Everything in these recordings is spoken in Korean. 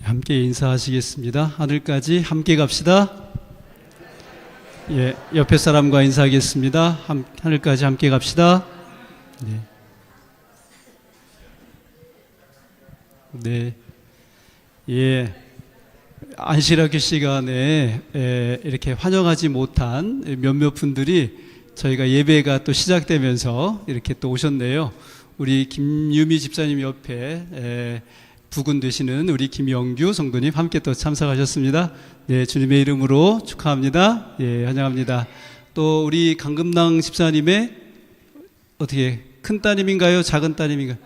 함께 인사하시겠습니다. 하늘까지 함께 갑시다. 예, 옆에 사람과 인사하겠습니다. 하늘까지 함께 갑시다. 네. 네. 예. 안식일학교 시간에 이렇게 환영하지 못한 몇몇 분들이 저희가 예배가 또 시작되면서 이렇게 또 오셨네요. 우리 김유미 집사님 옆에 부군 되시는 우리 김영규 성도님 함께 또 참석하셨습니다. 네, 주님의 이름으로 축하합니다. 예, 환영합니다. 또 우리 강금당 집사님의 어떻게 큰 따님인가요? 작은 따님인가요?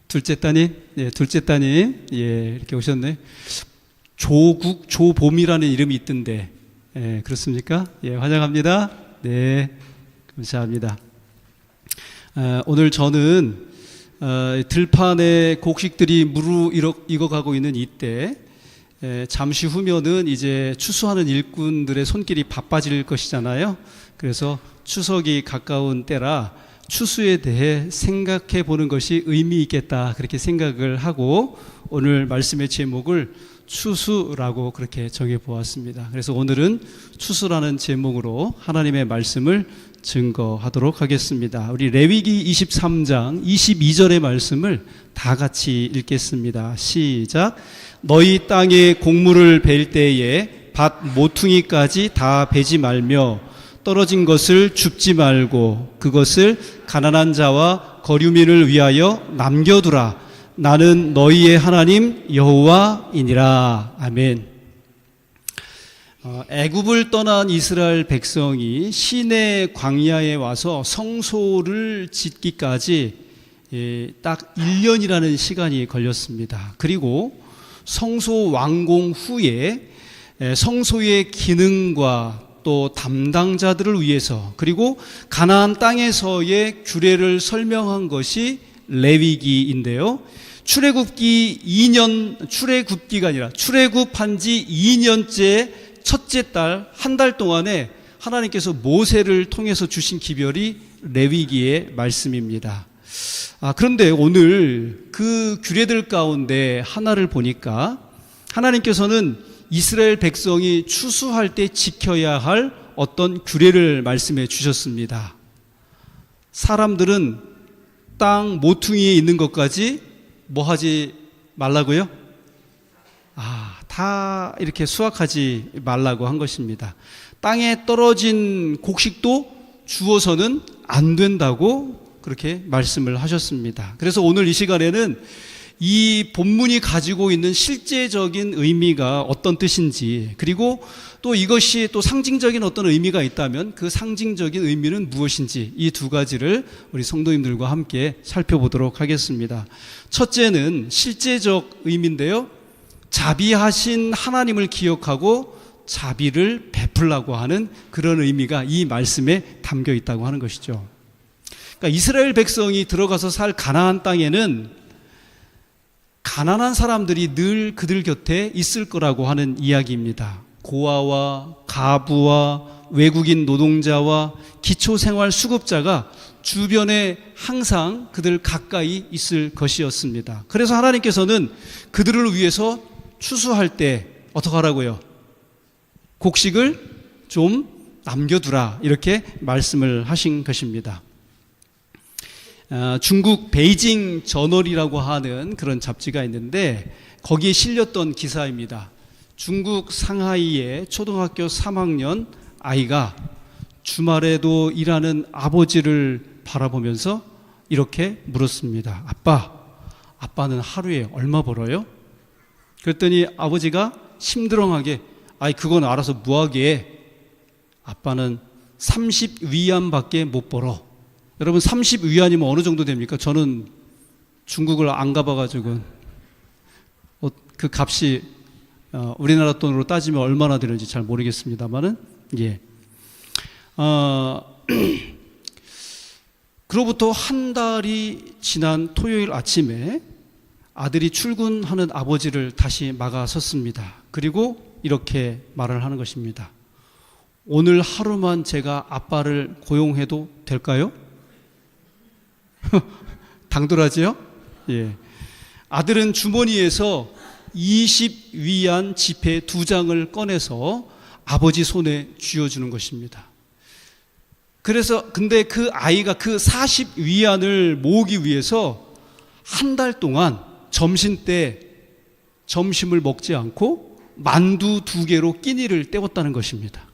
둘째 따님? 예, 둘째 따님. 예, 이렇게 오셨네. 조봄이라는 이름이 있던데. 예, 그렇습니까? 예, 환영합니다. 네, 감사합니다. 오늘 저는 들판에 곡식들이 무르익어가고 있는 이때 잠시 후면은 이제 추수하는 일꾼들의 손길이 바빠질 것이잖아요. 그래서 추석이 가까운 때라 추수에 대해 생각해 보는 것이 의미 있겠다, 그렇게 생각을 하고 오늘 말씀의 제목을 추수라고 그렇게 정해 보았습니다. 그래서 오늘은 추수라는 제목으로 하나님의 말씀을 증거하도록 하겠습니다. 우리 레위기 23장 22절의 말씀을 다 같이 읽겠습니다. 시작. 너희 땅에 곡물을 벨 때에 밭 모퉁이까지 다 베지 말며 떨어진 것을 줍지 말고 그것을 가난한 자와 거류민을 위하여 남겨두라. 나는 너희의 하나님 여호와이니라. 아멘. 애굽을 떠난 이스라엘 백성이 시내 광야에 와서 성소를 짓기까지 딱 1년이라는 시간이 걸렸습니다. 그리고 성소 완공 후에 성소의 기능과 또 담당자들을 위해서 그리고 가나안 땅에서의 규례를 설명한 것이 레위기인데요. 출애굽기가 아니라 출애굽한 지 2년째 첫째 달, 한 달 동안에 하나님께서 모세를 통해서 주신 기별이 레위기의 말씀입니다. 그런데 오늘 그 규례들 가운데 하나를 보니까 하나님께서는 이스라엘 백성이 추수할 때 지켜야 할 어떤 규례를 말씀해 주셨습니다. 사람들은 땅 모퉁이에 있는 것까지 뭐 하지 말라고요? 다 이렇게 수확하지 말라고 한 것입니다. 땅에 떨어진 곡식도 주워서는 안 된다고 그렇게 말씀을 하셨습니다. 그래서 오늘 이 시간에는 이 본문이 가지고 있는 실제적인 의미가 어떤 뜻인지, 그리고 또 이것이 또 상징적인 어떤 의미가 있다면 그 상징적인 의미는 무엇인지, 이 두 가지를 우리 성도님들과 함께 살펴보도록 하겠습니다. 첫째는 실제적 의미인데요. 자비하신 하나님을 기억하고 자비를 베풀라고 하는 그런 의미가 이 말씀에 담겨 있다고 하는 것이죠. 그러니까 이스라엘 백성이 들어가서 살 가나안 땅에는 가난한 사람들이 늘 그들 곁에 있을 거라고 하는 이야기입니다. 고아와 가부와 외국인 노동자와 기초생활수급자가 주변에 항상 그들 가까이 있을 것이었습니다. 그래서 하나님께서는 그들을 위해서 추수할 때 어떻게 하라고요? 곡식을 좀 남겨두라, 이렇게 말씀을 하신 것입니다. 중국 베이징 저널이라고 하는 그런 잡지가 있는데 거기에 실렸던 기사입니다. 중국 상하이의 초등학교 3학년 아이가 주말에도 일하는 아버지를 바라보면서 이렇게 물었습니다. 아빠는 하루에 얼마 벌어요? 그랬더니 아버지가 심드렁하게 그건 알아서 뭐하게, 아빠는 30위안밖에 못 벌어. 여러분 30위안이면 어느 정도 됩니까? 저는 중국을 안 가봐가지고 그 값이 우리나라 돈으로 따지면 얼마나 되는지 잘 모르겠습니다만은, 예. 그로부터 한 달이 지난 토요일 아침에 아들이 출근하는 아버지를 다시 막아섰습니다. 그리고 이렇게 말을 하는 것입니다. 오늘 하루만 제가 아빠를 고용해도 될까요? 당돌하지요? 예. 아들은 주머니에서 20위안 지폐 2장을 꺼내서 아버지 손에 쥐어주는 것입니다. 근데 그 아이가 그 40위안을 모으기 위해서 한 달 동안 점심 때 점심을 먹지 않고 만두 2개로 끼니를 때웠다는 것입니다.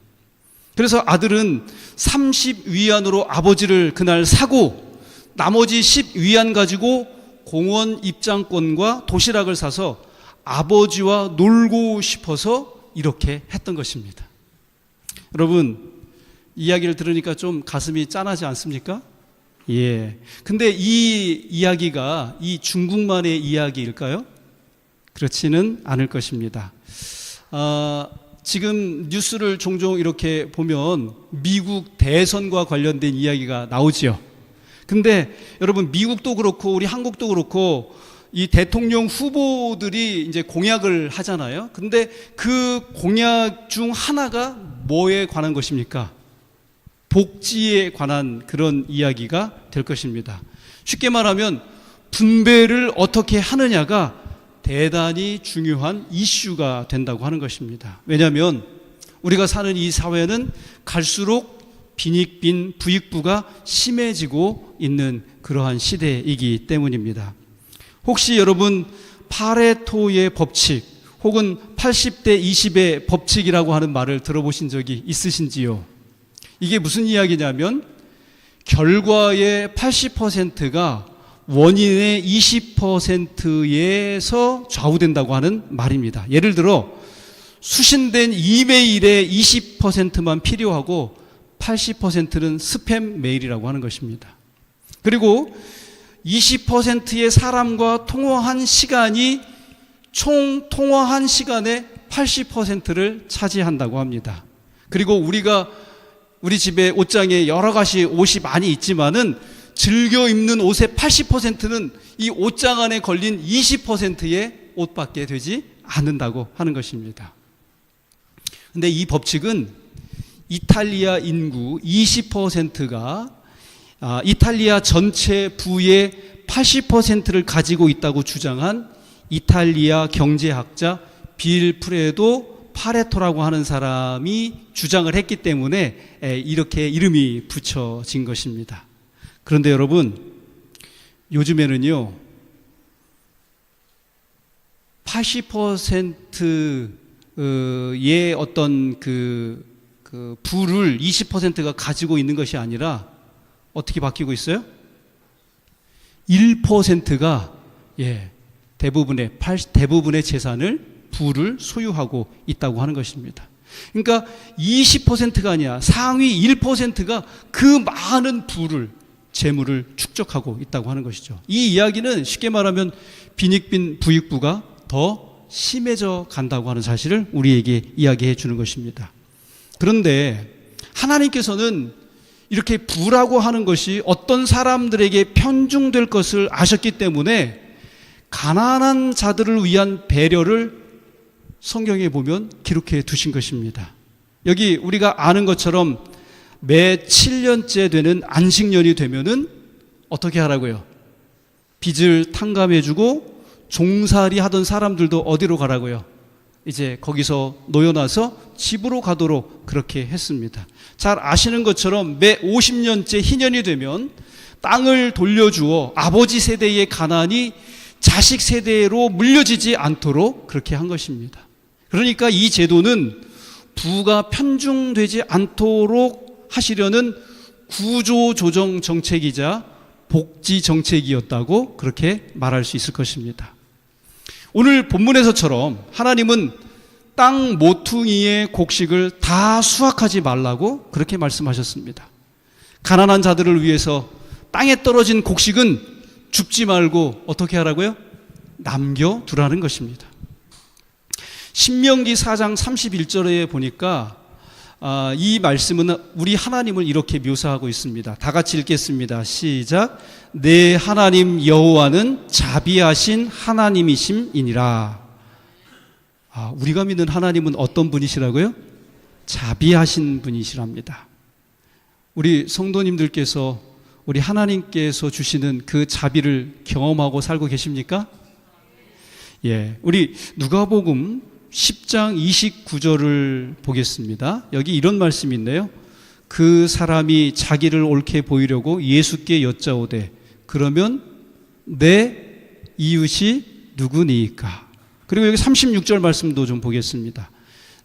그래서 아들은 30위안으로 아버지를 그날 사고 나머지 10위안 가지고 공원 입장권과 도시락을 사서 아버지와 놀고 싶어서 이렇게 했던 것입니다. 여러분, 이야기를 들으니까 좀 가슴이 짠하지 않습니까? 예. 근데 이 이야기가 이 중국만의 이야기일까요? 그렇지는 않을 것입니다. 지금 뉴스를 종종 이렇게 보면 미국 대선과 관련된 이야기가 나오지요. 근데 여러분, 미국도 그렇고 우리 한국도 그렇고 이 대통령 후보들이 이제 공약을 하잖아요. 근데 그 공약 중 하나가 뭐에 관한 것입니까? 복지에 관한 그런 이야기가 될 것입니다. 쉽게 말하면 분배를 어떻게 하느냐가 대단히 중요한 이슈가 된다고 하는 것입니다. 왜냐하면 우리가 사는 이 사회는 갈수록 빈익빈 부익부가 심해지고 있는 그러한 시대이기 때문입니다. 혹시 여러분 파레토의 법칙 혹은 80대 20의 법칙이라고 하는 말을 들어보신 적이 있으신지요? 이게 무슨 이야기냐면 결과의 80%가 원인의 20%에서 좌우된다고 하는 말입니다. 예를 들어 수신된 이메일의 20%만 필요하고 80%는 스팸 메일이라고 하는 것입니다. 그리고 20%의 사람과 통화한 시간이 총 통화한 시간의 80%를 차지한다고 합니다. 그리고 우리 집에 옷장에 여러 가지 옷이 많이 있지만은 즐겨 입는 옷의 80%는 이 옷장 안에 걸린 20%의 옷밖에 되지 않는다고 하는 것입니다. 근데 이 법칙은 이탈리아 인구 20%가 이탈리아 전체 부의 80%를 가지고 있다고 주장한 이탈리아 경제학자 빌 프레도 파레토라고 하는 사람이 주장을 했기 때문에 이렇게 이름이 붙여진 것입니다. 그런데 여러분, 요즘에는요 80%의 어떤 그 부를 20%가 가지고 있는 것이 아니라 어떻게 바뀌고 있어요? 1%가 대부분의 재산을 부를 소유하고 있다고 하는 것입니다. 그러니까 20%가 아니라 상위 1%가 그 많은 재물을 축적하고 있다고 하는 것이죠. 이 이야기는 쉽게 말하면 빈익빈 부익부가 더 심해져 간다고 하는 사실을 우리에게 이야기해 주는 것입니다. 그런데 하나님께서는 이렇게 부라고 하는 것이 어떤 사람들에게 편중될 것을 아셨기 때문에 가난한 자들을 위한 배려를 성경에 보면 기록해 두신 것입니다. 여기 우리가 아는 것처럼 매 7년째 되는 안식년이 되면은 어떻게 하라고요? 빚을 탕감해주고 종살이 하던 사람들도 어디로 가라고요? 이제 거기서 놓여놔서 집으로 가도록 그렇게 했습니다. 잘 아시는 것처럼 매 50년째 희년이 되면 땅을 돌려주어 아버지 세대의 가난이 자식 세대로 물려지지 않도록 그렇게 한 것입니다. 그러니까 이 제도는 부가 편중되지 않도록 하시려는 구조조정 정책이자 복지 정책이었다고 그렇게 말할 수 있을 것입니다. 오늘 본문에서처럼 하나님은 땅 모퉁이의 곡식을 다 수확하지 말라고 그렇게 말씀하셨습니다. 가난한 자들을 위해서 땅에 떨어진 곡식은 줍지 말고 어떻게 하라고요? 남겨두라는 것입니다. 신명기 4장 31절에 보니까 이 말씀은 우리 하나님을 이렇게 묘사하고 있습니다. 다 같이 읽겠습니다. 시작. 내 하나님 여호와는 자비하신 하나님이심이니라. 우리가 믿는 하나님은 어떤 분이시라고요? 자비하신 분이시랍니다. 우리 성도님들께서 우리 하나님께서 주시는 그 자비를 경험하고 살고 계십니까? 우리 누가복음 10장 29절을 보겠습니다. 여기 이런 말씀이 있네요. 그 사람이 자기를 옳게 보이려고 예수께 여짜오되 그러면 내 이웃이 누구니까? 그리고 여기 36절 말씀도 좀 보겠습니다.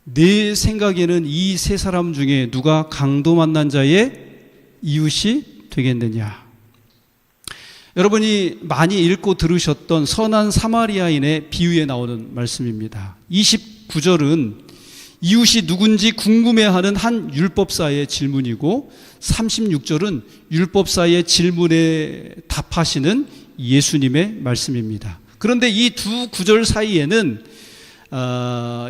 내 생각에는 이 세 사람 중에 누가 강도 만난 자의 이웃이 되겠느냐? 여러분이 많이 읽고 들으셨던 선한 사마리아인의 비유에 나오는 말씀입니다. 29절은 이웃이 누군지 궁금해하는 한 율법사의 질문이고 36절은 율법사의 질문에 답하시는 예수님의 말씀입니다. 그런데 이 두 구절 사이에는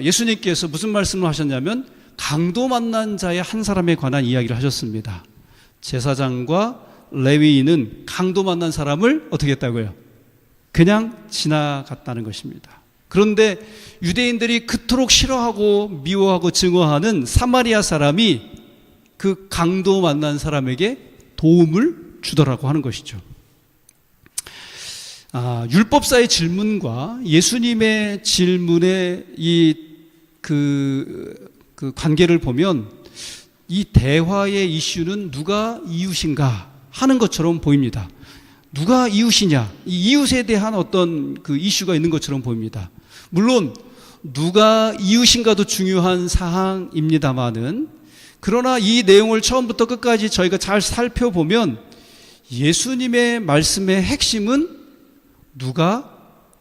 예수님께서 무슨 말씀을 하셨냐면 강도 만난 자의 한 사람에 관한 이야기를 하셨습니다. 제사장과 레위인은 강도 만난 사람을 어떻게 했다고요? 그냥 지나갔다는 것입니다. 그런데 유대인들이 그토록 싫어하고 미워하고 증오하는 사마리아 사람이 그 강도 만난 사람에게 도움을 주더라고 하는 것이죠. 율법사의 질문과 예수님의 질문의 그 관계를 보면 이 대화의 이슈는 누가 이웃인가 하는 것처럼 보입니다. 누가 이웃이냐, 이 이웃에 대한 어떤 그 이슈가 있는 것처럼 보입니다. 물론 누가 이웃인가도 중요한 사항입니다만은, 그러나 이 내용을 처음부터 끝까지 저희가 잘 살펴보면 예수님의 말씀의 핵심은 누가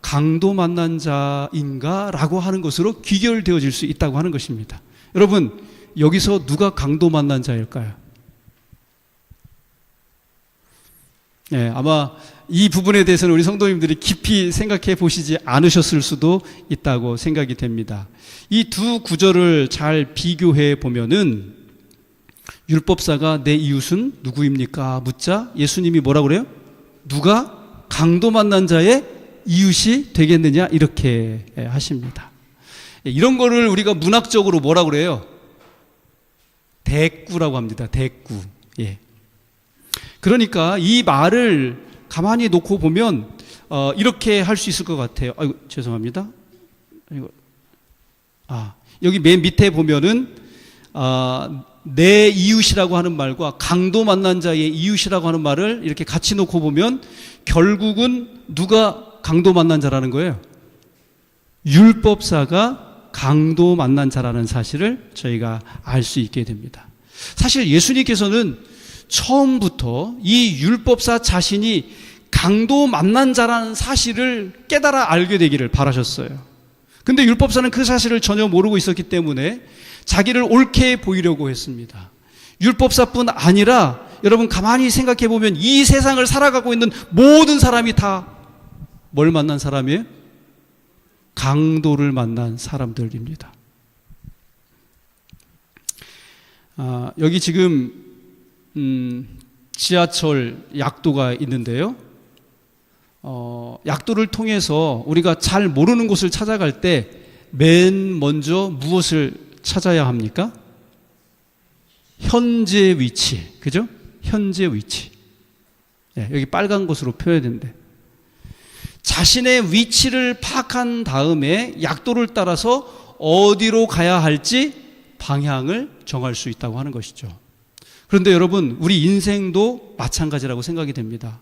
강도 만난 자인가 라고 하는 것으로 귀결되어질 수 있다고 하는 것입니다. 여러분, 여기서 누가 강도 만난 자일까요? 아마 이 부분에 대해서는 우리 성도님들이 깊이 생각해 보시지 않으셨을 수도 있다고 생각이 됩니다. 이 두 구절을 잘 비교해 보면은 율법사가 내 이웃은 누구입니까? 묻자 예수님이 뭐라고 그래요? 누가 강도 만난 자의 이웃이 되겠느냐? 이렇게 하십니다. 이런 거를 우리가 문학적으로 뭐라고 그래요? 대꾸라고 합니다. 대꾸. 그러니까 이 말을 가만히 놓고 보면 이렇게 할 수 있을 것 같아요. 아이고, 죄송합니다. 여기 맨 밑에 보면은 내 이웃이라고 하는 말과 강도 만난 자의 이웃이라고 하는 말을 이렇게 같이 놓고 보면 결국은 누가 강도 만난 자라는 거예요? 율법사가 강도 만난 자라는 사실을 저희가 알 수 있게 됩니다. 사실 예수님께서는 처음부터 이 율법사 자신이 강도 만난 자라는 사실을 깨달아 알게 되기를 바라셨어요. 근데 율법사는 그 사실을 전혀 모르고 있었기 때문에 자기를 옳게 보이려고 했습니다. 율법사뿐 아니라 여러분 가만히 생각해 보면 이 세상을 살아가고 있는 모든 사람이 다 뭘 만난 사람이에요? 강도를 만난 사람들입니다. 여기 지금 지하철 약도가 있는데요. 약도를 통해서 우리가 잘 모르는 곳을 찾아갈 때 맨 먼저 무엇을 찾아야 합니까? 현재 위치. 그죠? 현재 위치. 여기 빨간 것으로 표현된대. 자신의 위치를 파악한 다음에 약도를 따라서 어디로 가야 할지 방향을 정할 수 있다고 하는 것이죠. 그런데 여러분, 우리 인생도 마찬가지라고 생각이 됩니다.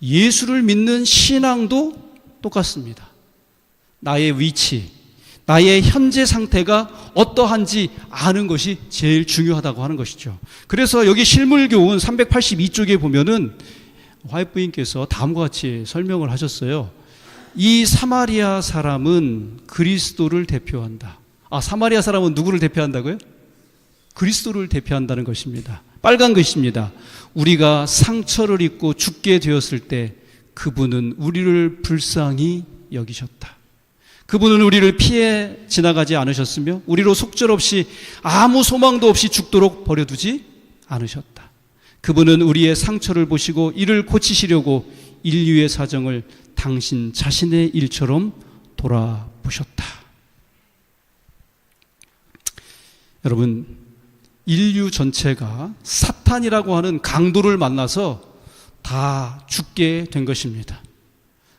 예수를 믿는 신앙도 똑같습니다. 나의 위치, 나의 현재 상태가 어떠한지 아는 것이 제일 중요하다고 하는 것이죠. 그래서 여기 실물교훈 382쪽에 보면은 화이프님께서 다음과 같이 설명을 하셨어요. 이 사마리아 사람은 그리스도를 대표한다. 사마리아 사람은 누구를 대표한다고요? 그리스도를 대표한다는 것입니다. 빨간 것입니다. 우리가 상처를 입고 죽게 되었을 때 그분은 우리를 불쌍히 여기셨다. 그분은 우리를 피해 지나가지 않으셨으며 우리로 속절없이 아무 소망도 없이 죽도록 버려두지 않으셨다. 그분은 우리의 상처를 보시고 이를 고치시려고 인류의 사정을 당신 자신의 일처럼 돌아보셨다. 여러분, 인류 전체가 사탄이라고 하는 강도를 만나서 다 죽게 된 것입니다.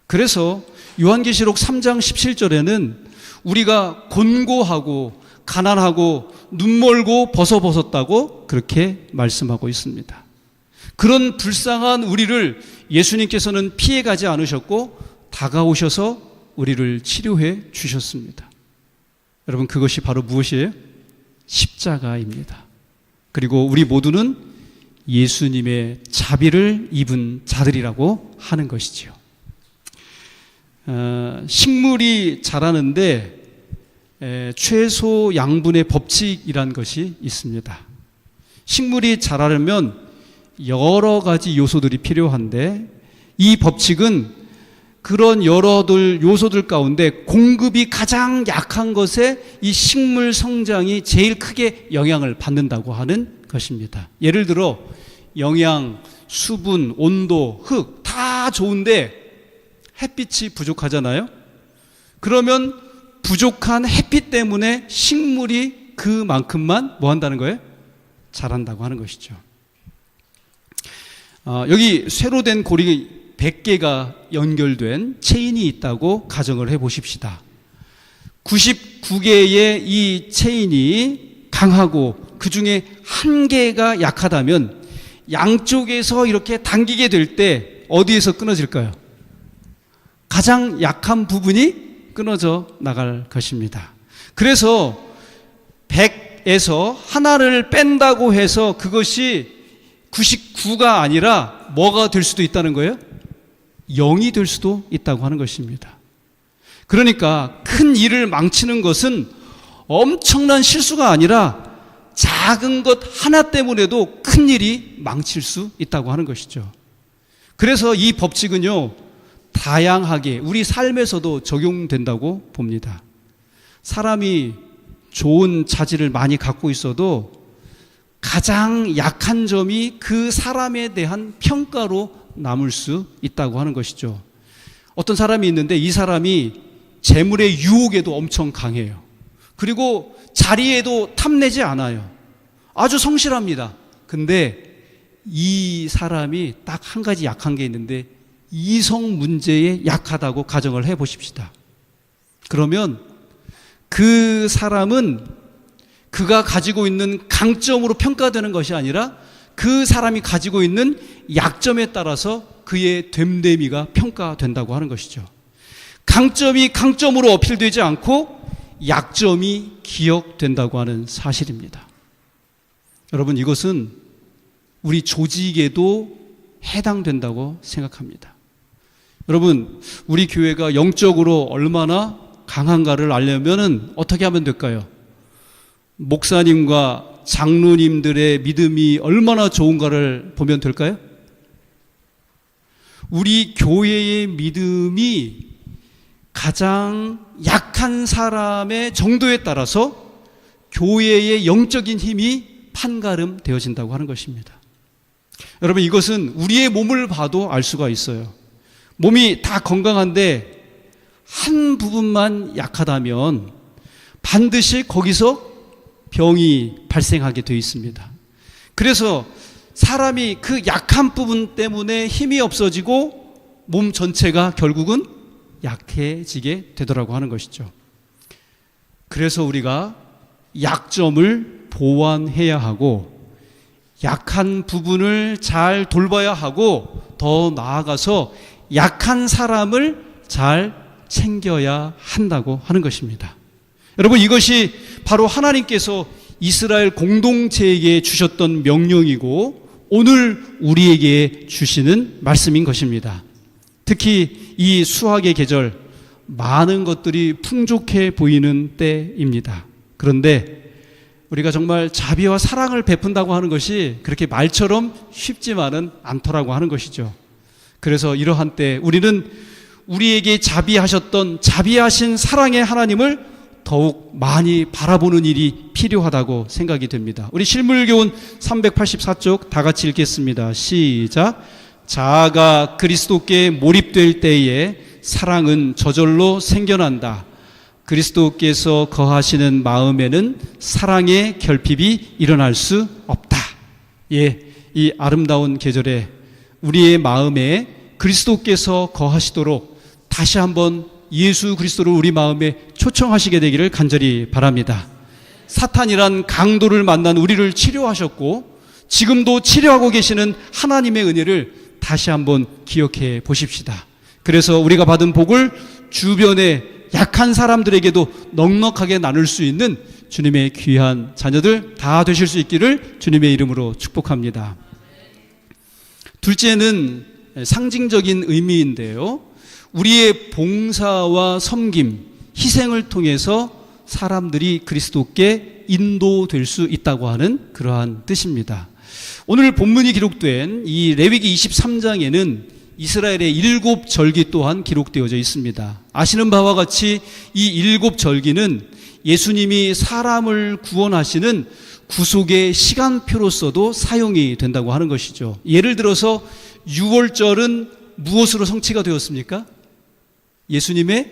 그래서 요한계시록 3장 17절에는 우리가 곤고하고 가난하고 눈멀고 벌서벗었다고 그렇게 말씀하고 있습니다. 그런 불쌍한 우리를 예수님께서는 피해가지 않으셨고 다가오셔서 우리를 치료해 주셨습니다. 여러분, 그것이 바로 무엇이에요? 십자가입니다. 그리고 우리 모두는 예수님의 자비를 입은 자들이라고 하는 것이지요. 식물이 자라는데 최소 양분의 법칙이란 것이 있습니다. 식물이 자라려면 여러 가지 요소들이 필요한데 이 법칙은 그런 여러 요소들 가운데 공급이 가장 약한 것에 이 식물 성장이 제일 크게 영향을 받는다고 하는 것입니다. 예를 들어 영양, 수분, 온도, 흙 다 좋은데 햇빛이 부족하잖아요. 그러면 부족한 햇빛 때문에 식물이 그만큼만 뭐 한다는 거예요? 자란다고 하는 것이죠. 여기 쇠로 된 고리 100개가 연결된 체인이 있다고 가정을 해 보십시다. 99개의 이 체인이 강하고 그 중에 한 개가 약하다면 양쪽에서 이렇게 당기게 될 때 어디에서 끊어질까요? 가장 약한 부분이 끊어져 나갈 것입니다. 그래서 100에서 하나를 뺀다고 해서 그것이 99가 아니라 뭐가 될 수도 있다는 거예요? 0이 될 수도 있다고 하는 것입니다. 그러니까 큰 일을 망치는 것은 엄청난 실수가 아니라 작은 것 하나 때문에도 큰 일이 망칠 수 있다고 하는 것이죠. 그래서 이 법칙은요, 다양하게 우리 삶에서도 적용된다고 봅니다. 사람이 좋은 자질을 많이 갖고 있어도 가장 약한 점이 그 사람에 대한 평가로 남을 수 있다고 하는 것이죠. 어떤 사람이 있는데 이 사람이 재물의 유혹에도 엄청 강해요. 그리고 자리에도 탐내지 않아요. 아주 성실합니다. 근데 이 사람이 딱 한 가지 약한 게 있는데 이성 문제에 약하다고 가정을 해 보십시다. 그러면 그 사람은 그가 가지고 있는 강점으로 평가되는 것이 아니라 그 사람이 가지고 있는 약점에 따라서 그의 됨됨이가 평가된다고 하는 것이죠. 강점이 강점으로 어필되지 않고 약점이 기억된다고 하는 사실입니다. 여러분, 이것은 우리 조직에도 해당된다고 생각합니다. 여러분, 우리 교회가 영적으로 얼마나 강한가를 알려면 어떻게 하면 될까요? 목사님과 장로님들의 믿음이 얼마나 좋은가를 보면 될까요? 우리 교회의 믿음이 가장 약한 사람의 정도에 따라서 교회의 영적인 힘이 판가름 되어진다고 하는 것입니다. 여러분, 이것은 우리의 몸을 봐도 알 수가 있어요. 몸이 다 건강한데 한 부분만 약하다면 반드시 거기서 병이 발생하게 되어 있습니다. 그래서 사람이 그 약한 부분 때문에 힘이 없어지고 몸 전체가 결국은 약해지게 되더라고 하는 것이죠. 그래서 우리가 약점을 보완해야 하고 약한 부분을 잘 돌봐야 하고 더 나아가서 약한 사람을 잘 챙겨야 한다고 하는 것입니다. 여러분, 이것이 바로 하나님께서 이스라엘 공동체에게 주셨던 명령이고 오늘 우리에게 주시는 말씀인 것입니다. 특히 이 수학의 계절, 많은 것들이 풍족해 보이는 때입니다. 그런데 우리가 정말 자비와 사랑을 베푼다고 하는 것이 그렇게 말처럼 쉽지만은 않더라고 하는 것이죠. 그래서 이러한 때 우리는 우리에게 자비하셨던 자비하신 사랑의 하나님을 더욱 많이 바라보는 일이 필요하다고 생각이 됩니다. 우리 실물교훈 384쪽 다 같이 읽겠습니다. 시작. 자아가 그리스도께 몰입될 때에 사랑은 저절로 생겨난다. 그리스도께서 거하시는 마음에는 사랑의 결핍이 일어날 수 없다. 예, 이 아름다운 계절에 우리의 마음에 그리스도께서 거하시도록 다시 한번 예수 그리스도를 우리 마음에 초청하시게 되기를 간절히 바랍니다. 사탄이란 강도를 만난 우리를 치료하셨고 지금도 치료하고 계시는 하나님의 은혜를 다시 한번 기억해 보십시다. 그래서 우리가 받은 복을 주변의 약한 사람들에게도 넉넉하게 나눌 수 있는 주님의 귀한 자녀들 다 되실 수 있기를 주님의 이름으로 축복합니다. 둘째는 상징적인 의미인데요. 우리의 봉사와 섬김, 희생을 통해서 사람들이 그리스도께 인도될 수 있다고 하는 그러한 뜻입니다. 오늘 본문이 기록된 이 레위기 23장에는 이스라엘의 7절기 또한 기록되어져 있습니다. 아시는 바와 같이 이 7절기는 예수님이 사람을 구원하시는 구속의 시간표로서도 사용이 된다고 하는 것이죠. 예를 들어서 6월절은 무엇으로 성취가 되었습니까? 예수님의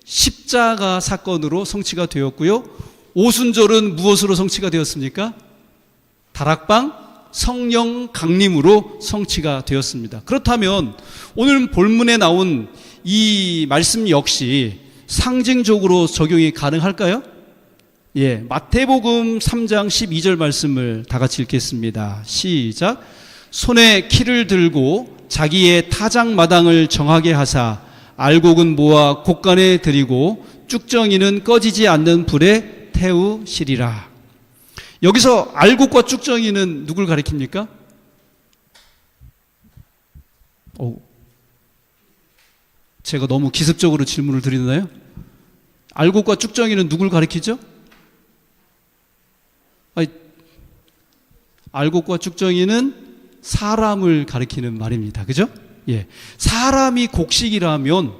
십자가 사건으로 성취가 되었고요. 오순절은 무엇으로 성취가 되었습니까? 다락방 성령 강림으로 성취가 되었습니다. 그렇다면 오늘 본문에 나온 이 말씀 역시 상징적으로 적용이 가능할까요? 예, 마태복음 3장 12절 말씀을 다 같이 읽겠습니다. 시작. 손에 키를 들고 자기의 타작마당을 정하게 하사 알곡은 모아 곡간에 들이고 쭉정이는 꺼지지 않는 불에 태우시리라. 여기서 알곡과 쭉정이는 누굴 가리킵니까? 제가 너무 기습적으로 질문을 드리나요? 알곡과 쭉정이는 누굴 가리키죠? 알곡과 쭉정이는 사람을 가리키는 말입니다. 그죠? 예. 사람이 곡식이라면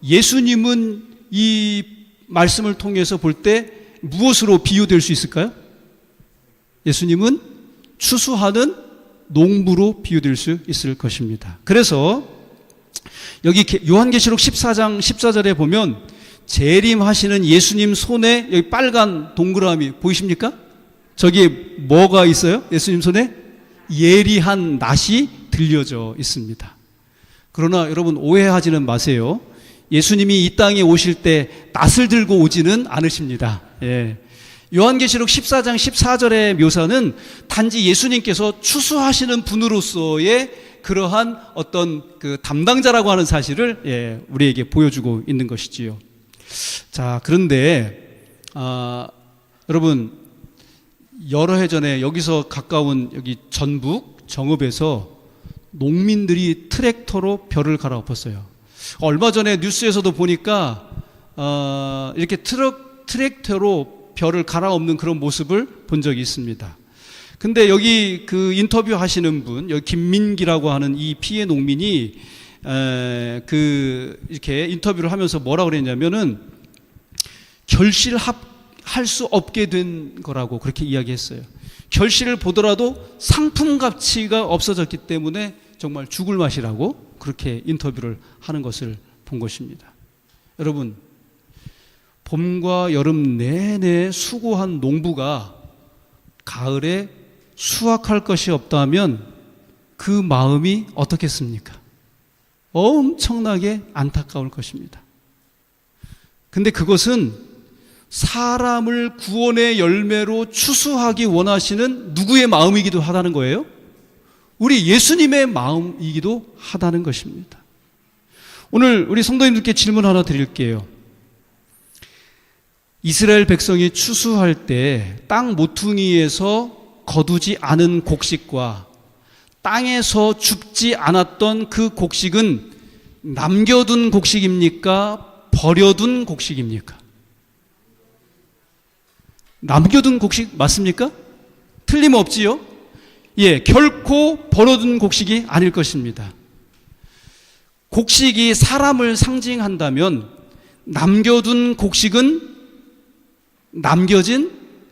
예수님은 이 말씀을 통해서 볼 때 무엇으로 비유될 수 있을까요? 예수님은 추수하는 농부로 비유될 수 있을 것입니다. 그래서 여기 요한계시록 14장 14절에 보면 재림하시는 예수님 손에 여기 빨간 동그라미 보이십니까? 저기에 뭐가 있어요? 예수님 손에 예리한 낫이 들려져 있습니다. 그러나 여러분 오해하지는 마세요. 예수님이 이 땅에 오실 때 낫을 들고 오지는 않으십니다. 예. 요한계시록 14장 14절의 묘사는 단지 예수님께서 추수하시는 분으로서의 그러한 어떤 그 담당자라고 하는 사실을 우리에게 보여주고 있는 것이지요. 자, 그런데 여러분 여러 해 전에 여기서 가까운 여기 전북 정읍에서 농민들이 트랙터로 벼를 갈아엎었어요. 얼마 전에 뉴스에서도 보니까 이렇게 트랙터로 벼를 갈아엎는 그런 모습을 본 적이 있습니다. 근데 여기 그 인터뷰 하시는 분, 여기 김민기라고 하는 이 피해 농민이 이렇게 인터뷰를 하면서 뭐라고 그랬냐면은 결실할 수 없게 된 거라고 그렇게 이야기했어요. 결실을 보더라도 상품 가치가 없어졌기 때문에 정말 죽을 맛이라고 그렇게 인터뷰를 하는 것을 본 것입니다. 여러분, 봄과 여름 내내 수고한 농부가 가을에 수확할 것이 없다면 그 마음이 어떻겠습니까? 엄청나게 안타까울 것입니다. 근데 그것은 사람을 구원의 열매로 추수하기 원하시는 누구의 마음이기도 하다는 거예요? 우리 예수님의 마음이기도 하다는 것입니다. 오늘 우리 성도님들께 질문 하나 드릴게요. 이스라엘 백성이 추수할 때 땅 모퉁이에서 거두지 않은 곡식과 땅에서 죽지 않았던 그 곡식은 남겨둔 곡식입니까? 버려둔 곡식입니까? 남겨둔 곡식 맞습니까? 틀림없지요? 예, 결코 버려둔 곡식이 아닐 것입니다. 곡식이 사람을 상징한다면 남겨둔 곡식은 남겨진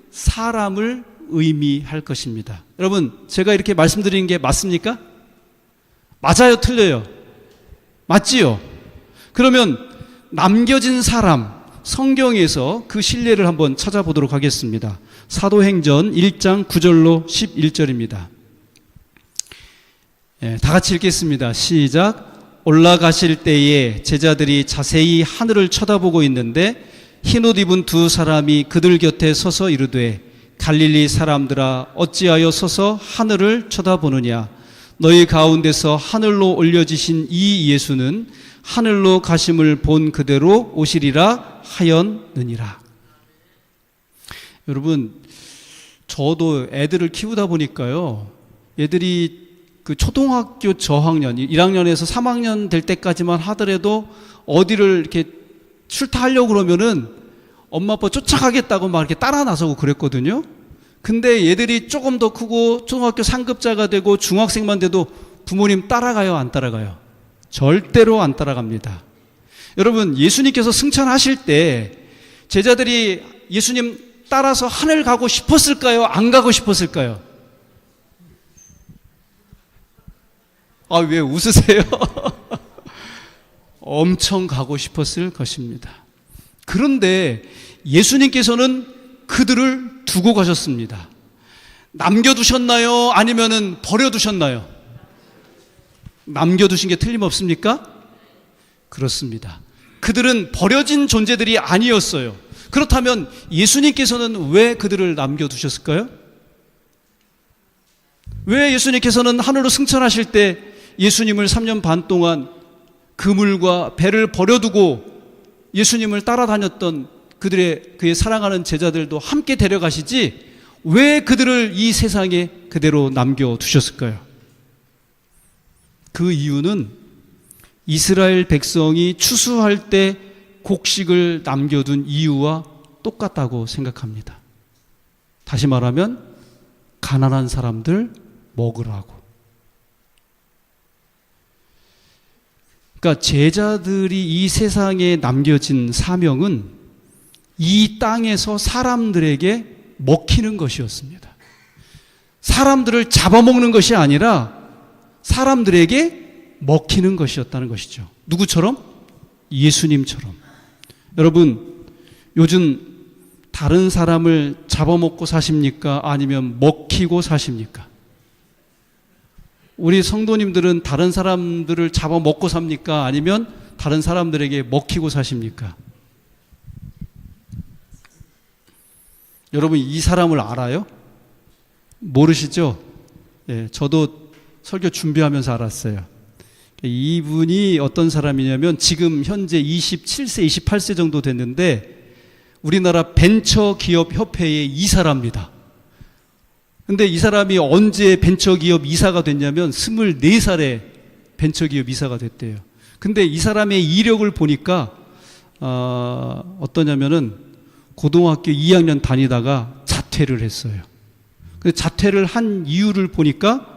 사람을 의미할 것입니다. 여러분, 제가 이렇게 말씀드리는 게 맞습니까? 맞아요, 틀려요? 맞지요? 그러면 남겨진 사람, 성경에서 그 신뢰를 한번 찾아보도록 하겠습니다. 사도행전 1장 9절로 11절입니다. 다 같이 읽겠습니다. 시작. 올라가실 때에 제자들이 자세히 하늘을 쳐다보고 있는데 흰옷 입은 두 사람이 그들 곁에 서서 이르되 갈릴리 사람들아 어찌하여 서서 하늘을 쳐다보느냐 너희 가운데서 하늘로 올려지신 이 예수는 하늘로 가심을 본 그대로 오시리라 하였느니라. 여러분, 저도 애들을 키우다 보니까요, 애들이 그 초등학교 저학년 1학년에서 3학년 될 때까지만 하더라도 어디를 이렇게 출타하려고 그러면은 엄마 아빠 쫓아가겠다고 막 이렇게 따라 나서고 그랬거든요. 근데 얘들이 조금 더 크고 초등학교 상급자가 되고 중학생만 돼도 부모님 따라가요, 안 따라가요? 절대로 안 따라갑니다. 여러분, 예수님께서 승천하실 때 제자들이 예수님 따라서 하늘 가고 싶었을까요? 안 가고 싶었을까요? 아, 왜 웃으세요? 엄청 가고 싶었을 것입니다. 그런데 예수님께서는 그들을 두고 가셨습니다. 남겨두셨나요? 아니면은 버려두셨나요? 남겨두신 게 틀림없습니까? 그렇습니다. 그들은 버려진 존재들이 아니었어요. 그렇다면 예수님께서는 왜 그들을 남겨두셨을까요? 왜 예수님께서는 하늘로 승천하실 때 예수님을 3년 반 동안 그물과 배를 버려두고 예수님을 따라다녔던 그의 사랑하는 제자들도 함께 데려가시지 왜 그들을 이 세상에 그대로 남겨두셨을까요? 그 이유는 이스라엘 백성이 추수할 때 곡식을 남겨둔 이유와 똑같다고 생각합니다. 다시 말하면 가난한 사람들 먹으라고. 그러니까 제자들이 이 세상에 남겨진 사명은 이 땅에서 사람들에게 먹히는 것이었습니다. 사람들을 잡아먹는 것이 아니라 사람들에게 먹히는 것이었다는 것이죠. 누구처럼? 예수님처럼. 여러분, 요즘 다른 사람을 잡아먹고 사십니까? 아니면 먹히고 사십니까? 우리 성도님들은 다른 사람들을 잡아먹고 삽니까? 아니면 다른 사람들에게 먹히고 사십니까? 여러분, 이 사람을 알아요? 모르시죠? 예, 저도 설교 준비하면서 알았어요. 이분이 어떤 사람이냐면 지금 현재 27세, 28세 정도 됐는데 우리나라 벤처기업 협회의 이사랍니다. 근데 이 사람이 언제 벤처기업 이사가 됐냐면 24살에 벤처기업 이사가 됐대요. 근데 이 사람의 이력을 보니까 어떠냐면은 고등학교 2학년 다니다가 자퇴를 했어요. 근데 자퇴를 한 이유를 보니까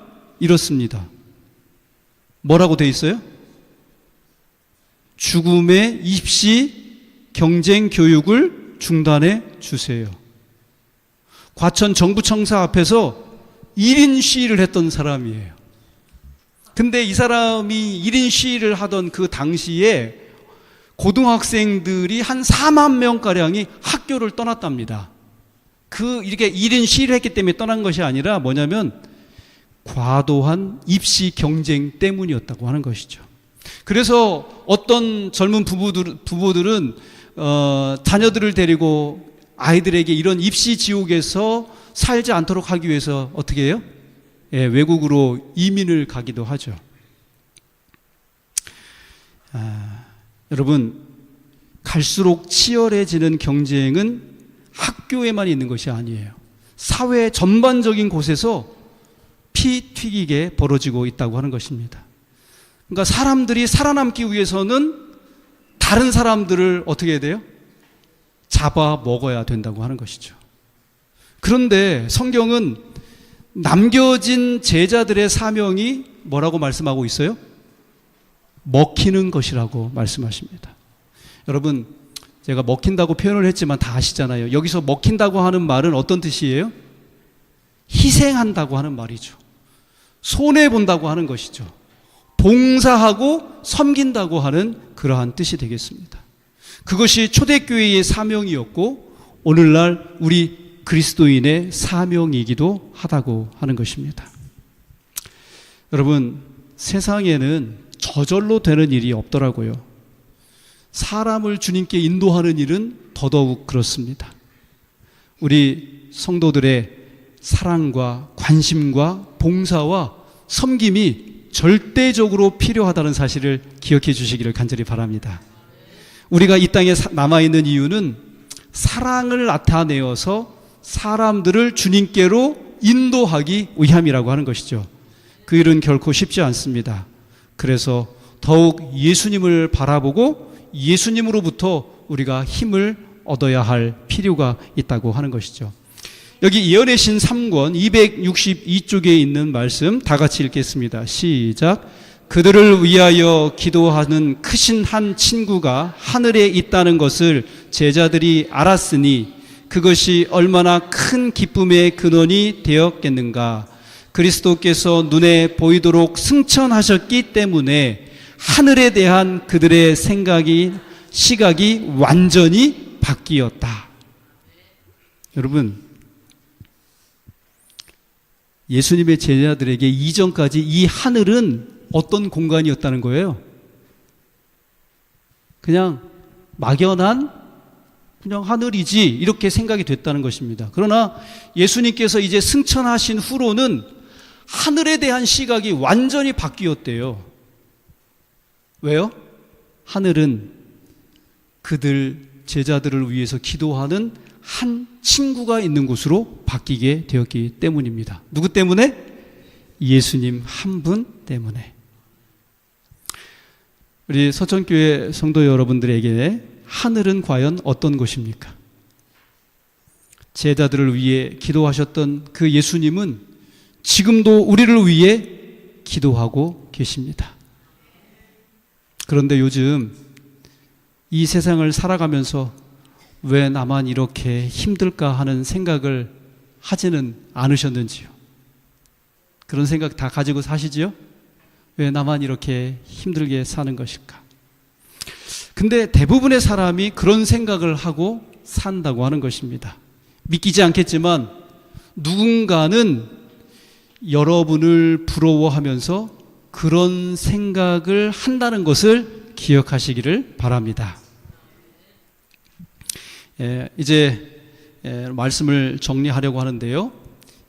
이렇습니다. 뭐라고 돼 있어요? 죽음의 입시 경쟁 교육을 중단해 주세요. 과천 정부청사 앞에서 1인 시위를 했던 사람이에요. 근데 이 사람이 1인 시위를 하던 그 당시에 고등학생들이 한 4만 명가량이 학교를 떠났답니다. 이렇게 1인 시위를 했기 때문에 떠난 것이 아니라 뭐냐면 과도한 입시 경쟁 때문이었다고 하는 것이죠. 그래서 어떤 젊은 부부들은 자녀들을 데리고 아이들에게 이런 입시 지옥에서 살지 않도록 하기 위해서 어떻게 해요? 예, 외국으로 이민을 가기도 하죠. 여러분, 갈수록 치열해지는 경쟁은 학교에만 있는 것이 아니에요. 사회 전반적인 곳에서 피 튀기게 벌어지고 있다고 하는 것입니다. 그러니까 사람들이 살아남기 위해서는 다른 사람들을 어떻게 해야 돼요? 잡아 먹어야 된다고 하는 것이죠. 그런데 성경은 남겨진 제자들의 사명이 뭐라고 말씀하고 있어요? 먹히는 것이라고 말씀하십니다. 여러분, 제가 먹힌다고 표현을 했지만 다 아시잖아요. 여기서 먹힌다고 하는 말은 어떤 뜻이에요? 희생한다고 하는 말이죠. 손해본다고 하는 것이죠. 봉사하고 섬긴다고 하는 그러한 뜻이 되겠습니다. 그것이 초대교회의 사명이었고 오늘날 우리 그리스도인의 사명이기도 하다고 하는 것입니다. 여러분, 세상에는 저절로 되는 일이 없더라고요. 사람을 주님께 인도하는 일은 더더욱 그렇습니다. 우리 성도들의 사랑과 관심과 봉사와 섬김이 절대적으로 필요하다는 사실을 기억해 주시기를 간절히 바랍니다. 우리가 이 땅에 남아있는 이유는 사랑을 나타내어서 사람들을 주님께로 인도하기 위함이라고 하는 것이죠. 그 일은 결코 쉽지 않습니다. 그래서 더욱 예수님을 바라보고 예수님으로부터 우리가 힘을 얻어야 할 필요가 있다고 하는 것이죠. 여기 예언의 신 3권 262쪽에 있는 말씀 다 같이 읽겠습니다. 시작. 그들을 위하여 기도하는 크신 한 친구가 하늘에 있다는 것을 제자들이 알았으니 그것이 얼마나 큰 기쁨의 근원이 되었겠는가. 그리스도께서 눈에 보이도록 승천하셨기 때문에 하늘에 대한 그들의 시각이 완전히 바뀌었다. 여러분, 예수님의 제자들에게 이전까지 이 하늘은 어떤 공간이었다는 거예요? 그냥 막연한 그냥 하늘이지 이렇게 생각이 됐다는 것입니다. 그러나 예수님께서 이제 승천하신 후로는 하늘에 대한 시각이 완전히 바뀌었대요. 왜요? 하늘은 그들 제자들을 위해서 기도하는 한 친구가 있는 곳으로 바뀌게 되었기 때문입니다. 누구 때문에? 예수님 한 분 때문에. 우리 서천교회 성도 여러분들에게 하늘은 과연 어떤 곳입니까? 제자들을 위해 기도하셨던 그 예수님은 지금도 우리를 위해 기도하고 계십니다. 그런데 요즘 이 세상을 살아가면서 왜 나만 이렇게 힘들까 하는 생각을 하지는 않으셨는지요? 그런 생각 다 가지고 사시지요? 왜 나만 이렇게 힘들게 사는 것일까? 근데 대부분의 사람이 그런 생각을 하고 산다고 하는 것입니다. 믿기지 않겠지만 누군가는 여러분을 부러워하면서 그런 생각을 한다는 것을 기억하시기를 바랍니다. 이제 말씀을 정리하려고 하는데요.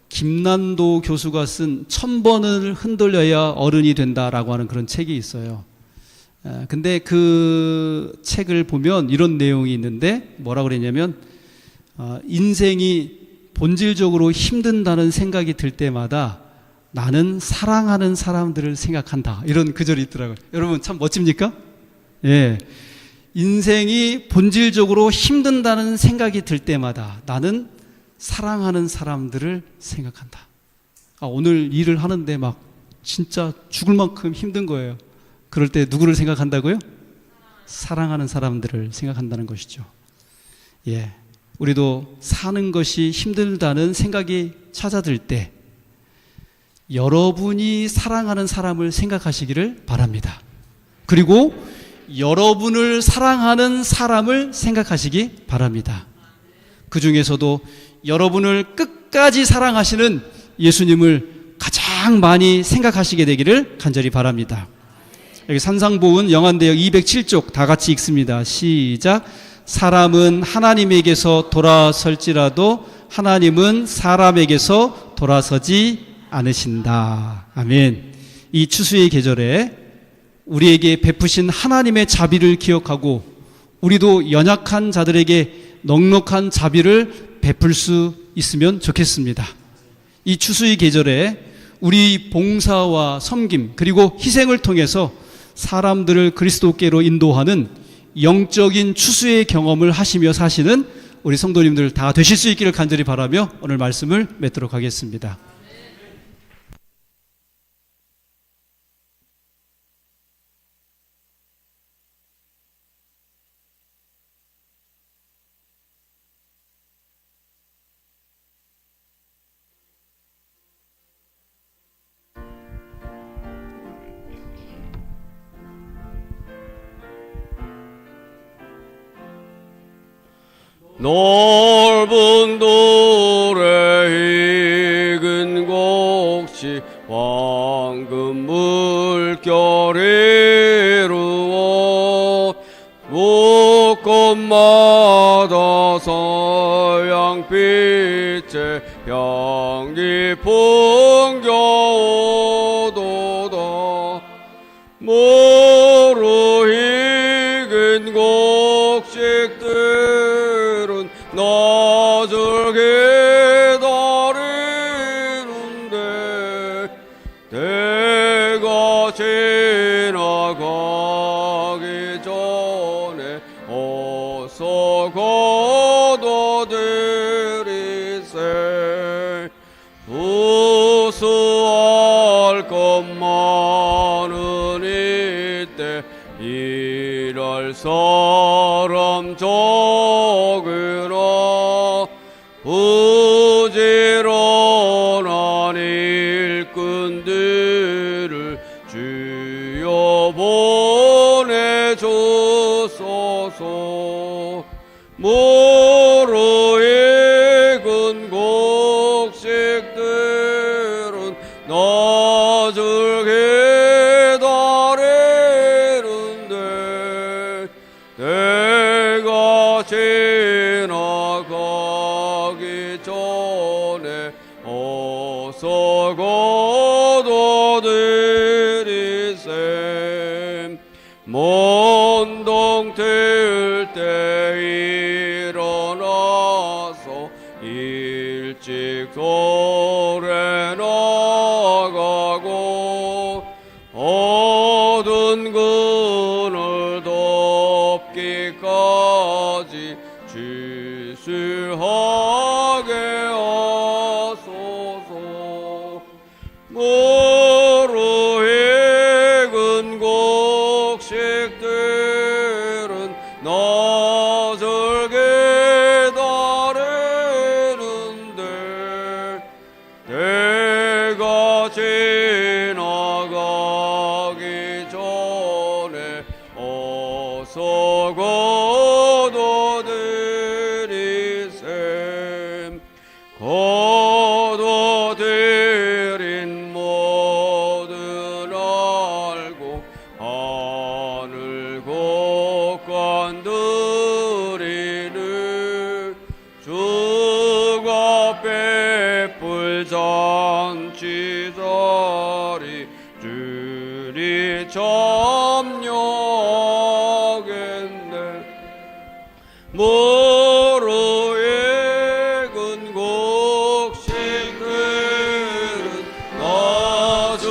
김난도 교수가 쓴 1000번을 흔들려야 어른이 된다라고 하는 그런 책이 있어요. 근데 그 책을 보면 이런 내용이 있는데 뭐라고 그랬냐면 인생이 본질적으로 힘든다는 생각이 들 때마다 나는 사랑하는 사람들을 생각한다. 이런 구절이 있더라고요. 여러분 참 멋집니까? 예. 인생이 본질적으로 힘든다는 생각이 들 때마다 나는 사랑하는 사람들을 생각한다. 오늘 일을 하는데 막 진짜 죽을 만큼 힘든 거예요. 그럴 때 누구를 생각한다고요? 사랑하는 사람들을 생각한다는 것이죠. 예. 우리도 사는 것이 힘들다는 생각이 찾아들 때 여러분이 사랑하는 사람을 생각하시기를 바랍니다. 그리고 여러분을 사랑하는 사람을 생각하시기 바랍니다. 그 중에서도 여러분을 끝까지 사랑하시는 예수님을 가장 많이 생각하시게 되기를 간절히 바랍니다. 여기 산상보훈 영안대역 207쪽 다 같이 읽습니다. 시작. 사람은 하나님에게서 돌아설지라도 하나님은 사람에게서 돌아서지 않으신다. 아멘. 이 추수의 계절에 우리에게 베푸신 하나님의 자비를 기억하고 우리도 연약한 자들에게 넉넉한 자비를 베풀 수 있으면 좋겠습니다. 이 추수의 계절에 우리 봉사와 섬김 그리고 희생을 통해서 사람들을 그리스도께로 인도하는 영적인 추수의 경험을 하시며 사시는 우리 성도님들 다 되실 수 있기를 간절히 바라며 오늘 말씀을 맺도록 하겠습니다. 넓은 돌에 익은 곡식 황금 물결이 밤마다 서양빛에 향기 풍겨오도다. 모로 익은 곡식들은 낯을 기다리는데 때가 지나가기 전에 어서 거둬들이세. 부수할 것 많은 이때 일할 사람 적으나 부지런한 일꾼들을 주여 보내주소서. 모로 익은 곡식들은 낯을 기다리는데 때가 지나가기 전에 어서 거둬들이세. 먼동 들 때 일어나서 일찍 돌에 나가고 어두운 그늘 덮기까지 주수하게 하소서. 모로 익은 곡식들은 낯을 기다리는데 때가 지나가기 전에 어서 거둬들이세. 거둬들인 모든 알고 하늘 곳간들이는 주가 베풀 잔치 자리 주리 참여하겠네. 모로 익은 곡식들은 낯을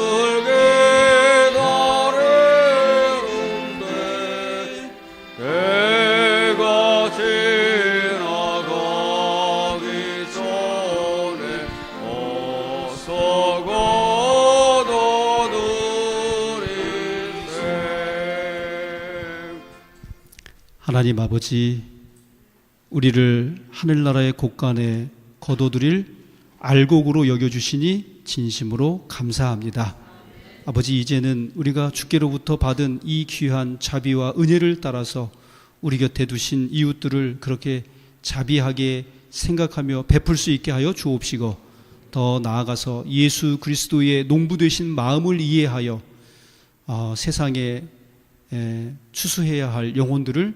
기다리는데 때가 지나가기 전에 어서 거둬들이세. 하나님 아버지, 우리를 하늘나라의 곳간에 거둬들일 알곡으로 여겨주시니 진심으로 감사합니다. 아버지, 이제는 우리가 주께로부터 받은 이 귀한 자비와 은혜를 따라서 우리 곁에 두신 이웃들을 그렇게 자비하게 생각하며 베풀 수 있게 하여 주옵시고, 더 나아가서 예수 그리스도의 농부되신 마음을 이해하여 세상에 추수해야 할 영혼들을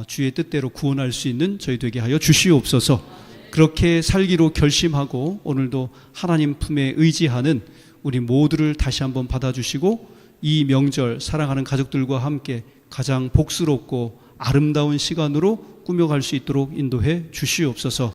주의 뜻대로 구원할 수 있는 저희 되게 하여 주시옵소서. 그렇게 살기로 결심하고 오늘도 하나님 품에 의지하는 우리 모두를 다시 한번 받아주시고, 이 명절 사랑하는 가족들과 함께 가장 복스럽고 아름다운 시간으로 꾸며갈 수 있도록 인도해 주시옵소서.